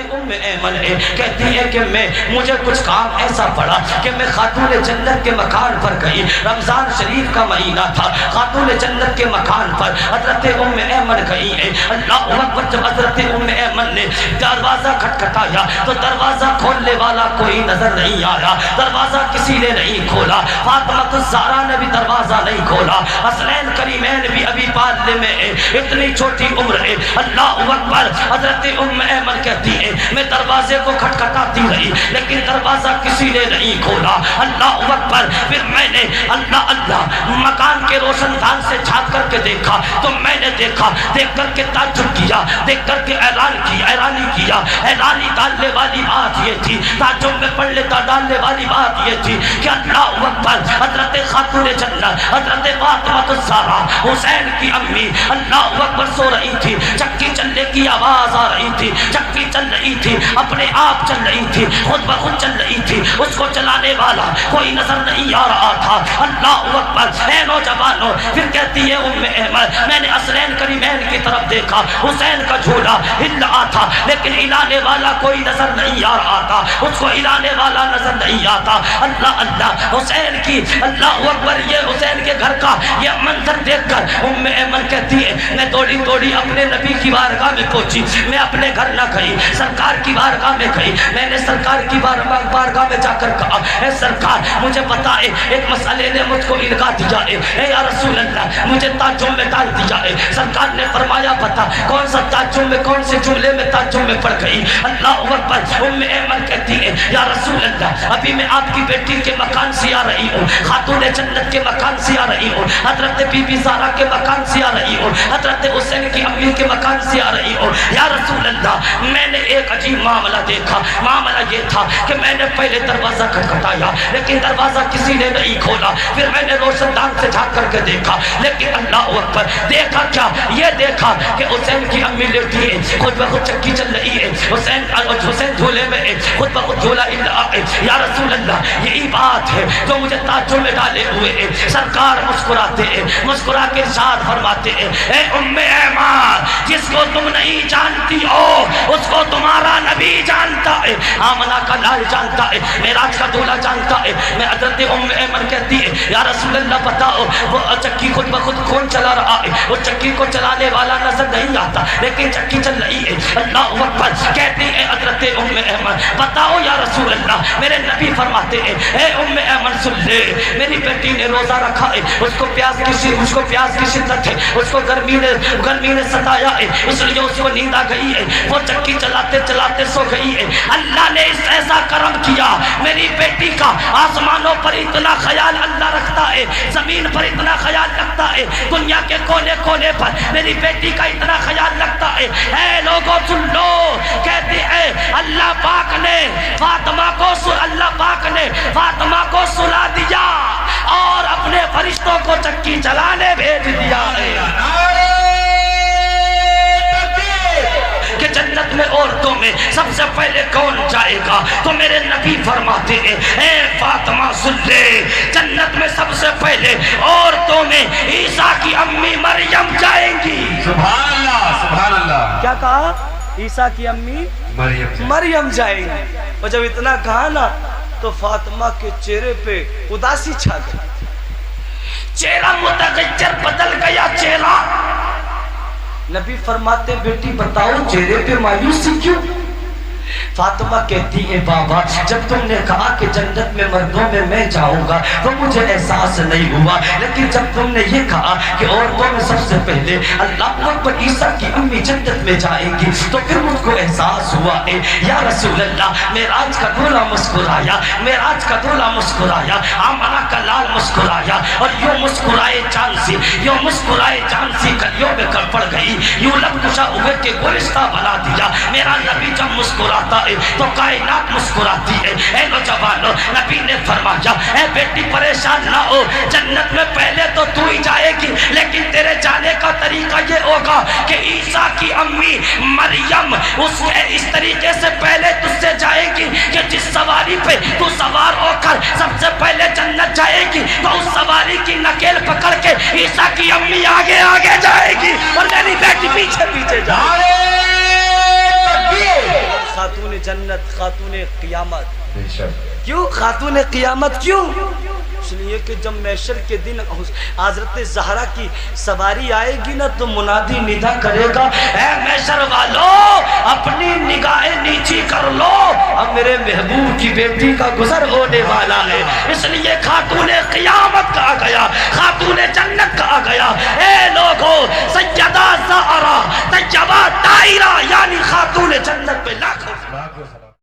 ایمن ہے، کہتی ہے کہ مجھے کچھ کام ایسا پڑا کہ میں خاتون جنت کے مکان پر گئی۔ رمضان شریف کا مہینہ تھا، خاتون جنت کے مکان پر حضرت ایمن گئی ہے۔ اللہ اکبر، جب حضرت ایمن نے دروازہ کھٹکھٹایا تو دروازہ کھولنے والا کوئی نظر نہیں آیا، دروازہ کسی نے نہیں کھولا، فاطمہ الزہرا نے بھی دروازہ نہیں کھولا، حسنین کریمین بھی ابھی پالنے میں ہے، اتنی چھوٹی عمر ہے۔ اللہ اکبر، حضرت ایمن کہتی ہے میں دروازے کو کھٹکھٹاتی رہی لیکن دروازہ کسی نے نہیں کھولا۔ اللہ اکبر، پھر میں نے اللہ مکان کے روشن دان سے جھانک کر کے دیکھا تو میں نے دیکھ کر کے تعجب کیا، دیکھ کر کے حیرانی ڈالنے والی بات یہ تھی، تعجب میں پڑھ لیتا ڈالنے والی بات یہ تھی کہ اللہ اکبر، حضرت خاتون جنت حضرت فاطمہ الزہرا حسین کی امی اللہ اکبر سو رہی تھی، چکی چلنے کی آواز آ رہی تھی، چکی چل رہی تھی، اپنے آپ چل رہی تھی، خود بخود چل رہی تھی، اس کو چلانے والا کوئی نظر نہیں آ رہا تھا۔ اللہ اکبر، اے نوجوانوں، پھر کہتی ہے ایمن میں نے حسنین کریمین کی طرف دیکھا، حسین کا جھولا ہل رہا تھا لیکن ہلانے والا کوئی نظر نہیں آ رہا تھا، اس کو ہلانے والا نظر نہیں آتا۔ اللہ حسین کی اللہ اکبر، یہ حسین کے گھر کا یہ منظر دیکھ کر ایمن کہتی ہے میں دوڑی اپنے نبی کی بارگاہ میں پہنچی، میں اپنے گھر نہ گئی، سرکار کی بارگاہ میں گئی، میں نے سرکار کی بارگاہ میں جا کر کہا اے سرکار مجھے بتائے ایک مسئلے نے مجھ کو الگا دیا ہے، اے یا رسول اللہ مجھے تعجب میں ڈال دیا ہے۔ سرکار نے فرمایا بتا کون سا تعجب میں، کون سے جملے میں تعجب میں پڑ گئی؟ اللہ اکبر، ایمن کہتی ہے یا رسول اللہ ابھی میں آپ کی بیٹی کے مکان سے آ رہی ہوں، خاتون جنت کے مکان سے آ رہی ہوں، حضرت بی بی زہرا کے مکان سے آ رہی ہوں، حضرت حسین کی امی کے مکان سے آ رہی ہوں۔ یا رسول اللہ میں نے ایک عجیب معاملہ دیکھا، معاملہ یہ تھا کہ میں نے پہلے دروازہ کھٹکھٹایا لیکن دروازہ کسی نے نہیں کھولا، پھر میں نے روشن دان سے جھانک کر کے دیکھا لیکن اللہ اکبر دیکھا کیا؟ یہ دیکھا کہ حسین کی امی لیٹی ہے، خود بخود چکی چل رہی ہے، حسین جھولے میں ہے، خود بخود جھولا ہل رہا ہے۔ یا رسول اللہ یہی بات ہے جو مجھے تعجب میں ڈالے ہوئے ہے۔ سرکار مسکراتے ہیں، مسکرا کے ارشاد فرماتے ہیں اے ایمان جس کو تم نہیں جانتی ہو اس کو تمہارا نبی جانتا ہے، آمنہ کا لال جانتا ہے، معراج کا دولہ جانتا ہے۔ میں حضرت ایمن کہتی ہے یا رسول اللہ بتاؤ وہ چکی خود بخود کون چلا رہا ہے؟ وہ چکی کو چلانے والا نظر نہیں آتا لیکن چکی چل رہی ہے۔ اللہ اکبر، کہتی ہے حضرت ایمن بتاؤ یا رسول اللہ، میرے نبی فرماتے ہیں اے ایمن سن لے، میری بیٹی نے روزہ رکھا ہے، اس کو پیاس کی شدت ہے، اس کو گرمی نے ستایا ہے، اس لیے اس کو نیند آ گئی ہے، وہ چکی چلاتے چلاتے سو گئی ہے۔ اللہ نے اس ایسا کرم کیا، میری بیٹی کا آسمانوں پر اتنا خیال اللہ رکھتا ہے، زمین پر اتنا خیال رکھتا ہے، دنیا کے کونے کونے پر میری بیٹی کا اتنا خیال رکھتا ہے۔ اے لوگوں سن لو، کہتے ہیں اللہ پاک نے فاطمہ کو سلا دیا اور اپنے فرشتوں کو چکی چلانے بھیج دیا ہے کہ جنت میں عورتوں میں سب سے پہلے کون جائے گا؟ تو میرے نبی فرماتے ہیں اے فاطمہ سن لے، جنت میں سب سے پہلے عورتوں میں عیسیٰ کی امی مریم جائیں گی۔ سبحان اللہ، سبحان اللہ۔ کیا کہا؟ عیسیٰ کی امی مریم جائیں گی۔ اور جب اتنا کہا نا تو فاطمہ کے چہرے پہ اداسی چھا گئی، چہرہ متغیر بدل گیا چہرہ۔ نبی فرماتے بیٹی بتاؤ چہرے پہ مایوسی کیوں؟ فاطمہ کہتی ہے بابا جب تم نے کہا کہ جنت میں مردوں میں میں جاؤں گا تو مجھے احساس نہیں ہوا، لیکن جب تم نے یہ کہا کہ عورتوں میں سب سے پہلے اللہ اکبر عیسیٰ کی امی جنت میں جائیں گی تو پھر مجھ کو احساس ہوا ہے یا رسول اللہ۔ معراج کا دولہ مسکرایا، معراج کا دولہ مسکرایا، آمنہ کا لال مسکرایا، اور یوں مسکرائے جان سی کلیوں میں کر پڑ گئی، یوں لب کشا ہوئے کہ گلستہ بنا دیا۔ میرا نبی جب مسکراتا ہے تو کائنات مسکراتی ہے۔ اے نوجوانوں، نبی نے فرمایا اے بیٹی پریشان نہ ہو، جنت میں پہلے تو تو ہی جائے گی لیکن تیرے جانے کا طریقہ یہ ہوگا کہ عیسیٰ کی امی مریم اس طریقے سے پہلے تجھ سے جائے گی کہ جس سواری پہ تو سوار ہو کر سب سے پہلے جنت جائے گی تو اس سواری کی نکیل پکڑ کے عیسیٰ کی امی آگے آگے جائے گی اور میری بیٹی پیچھے پیچھے جائے گی۔ خاتون جنت، خاتون قیامت. بے شک. کیوں خاتون قیامت؟ کیوں؟ اس لیے کہ جب محشر کے دن حضرت زہرا کی سواری آئے گی نا تو منادی ندا کرے گا، اے محشر والو اپنی نگاہیں نیچی کر لو، اب میرے محبوب کی بیٹی کا گزر ہونے والا ہے. اس لیے خاتون قیامت کہا گیا. خاتون